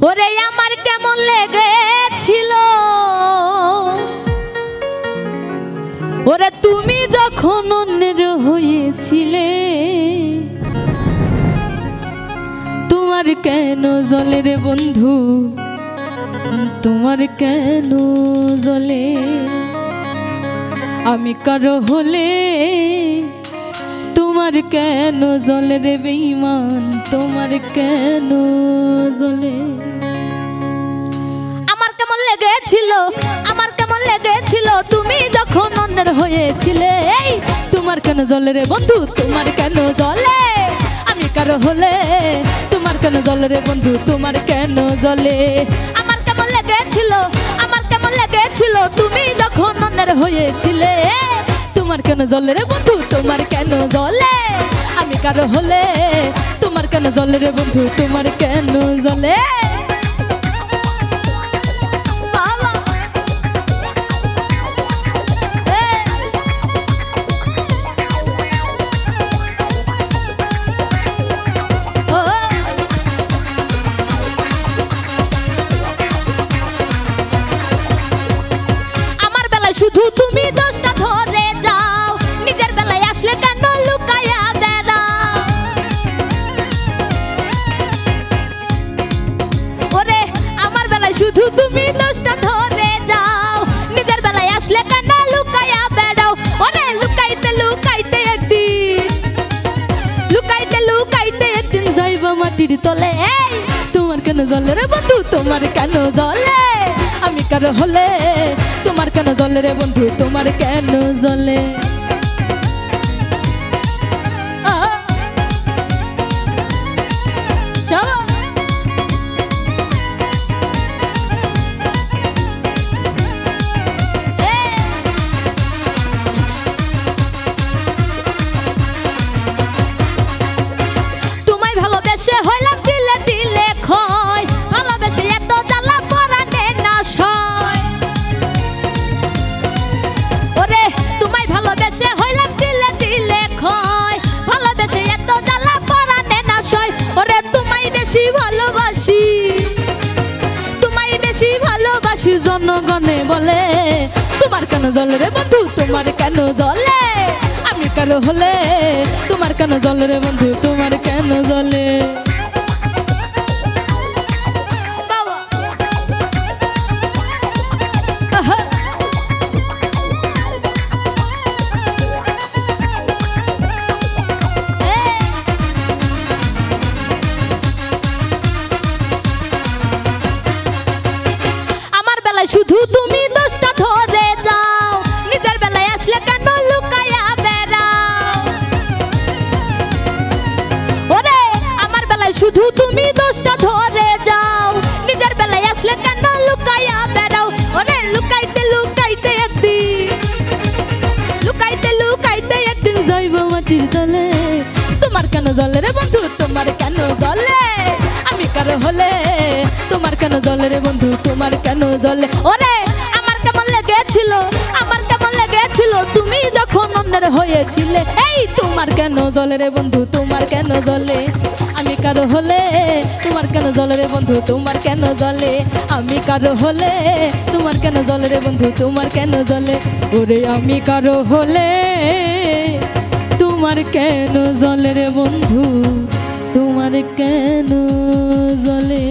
ওরে আমার কেমন লেগেছিল ওরে তুমি যখন অন্যের হয়েছিলে তোমার কেন জ্বলে রে বন্ধু তোমার কেন জ্বলে আমি কারো হলে তোমার কেন জ্বলে রে বেঈমান তোমার কেন জ্বলে আমার কেমন লেগেছিল তুমি যখন অন্যের হয়েছিলে এই তোমার কেন জ্বলে রে বন্ধু তোমার কেন জ্বলে আমি কারো হলে তোমার কেন জ্বলে রে বন্ধু তোমার কেন জ্বলে আমার কেমন লেগেছিল তুমি যখন অন্যের হয়েছিলে তোমার কেন জ্বলে রে বন্ধু তোমার কেন জ্বলে আমি কারো হলে তোমার কেন জ্বলে রে বন্ধু তোমার কেন জ্বলে শুধু তুমি দোষটা ধরে যাও নিজের বেলায় আসলে কেন লুকায়া বেড়াও ওরে আমার বেলায় শুধু তুমি দোষটা ধরে যাও নিজের বেলায় আসলে কেন লুকায়া বেড়াও ওরে লুকাইতে একদিন যাইবা মাটির তলে এই তোমার কেন জ্বলে রে বন্ধু তোমার কেন জ্বলে আমি কারো হলে তোমার কেন জ্বলে রে বন্ধু তোমার কেন জ্বলে তোমায় ভালোবেসে হইলাম দিলে দিলে ক্ষয় ভালোবেসে এত জ্বালা পরাণে না সয় ওরে তোমায় ভালোবেসে হইলাম দিলে দিলে ক্ষয় ভালোবেসে এত জ্বালা পরাণে না সয় ওরে তোমায় বেশি ভালোবাসি জনগণে বলে তোমার কেন জ্বলে রে বন্ধু তোমার কেন জ্বলে আমি কারো হলে তোমার কেন জ্বলে রে বন্ধু তোমার কেন জ্বলে শুধু তুমি দোষটা ধরে যাও নিজের বেলায় আসলে কেন লুকায়া বেড়াও ওরে আমার বেলায় শুধু তুমি দোষটা ধরে যাও নিজের বেলায় আসলে কেন লুকায়া বেড়াও ওরে লুকাইতে একদিন যাইব মাটির তলে তোমার কেন জ্বলে রে বন্ধু তোমার কেন জ্বলে আমি কারো হলে তোমার কেন জ্বলে রে বন্ধু তোমার কেন জ্বলে ওরে আমার কেমন লেগেছিল তুমি যখন অন্যের হয়েছিলে এই তোমার কেন জ্বলে রে বন্ধু তোমার কেন জ্বলে আমি কারো হলে তোমার কেন জ্বলে রে বন্ধু তোমার কেন জ্বলে আমি কারো হলে তোমার কেন জ্বলে রে বন্ধু তোমার কেন জ্বলে ওরে আমি কারো হলে তোমার কেন জ্বলে রে বন্ধু তোমার কেন জ্বলে।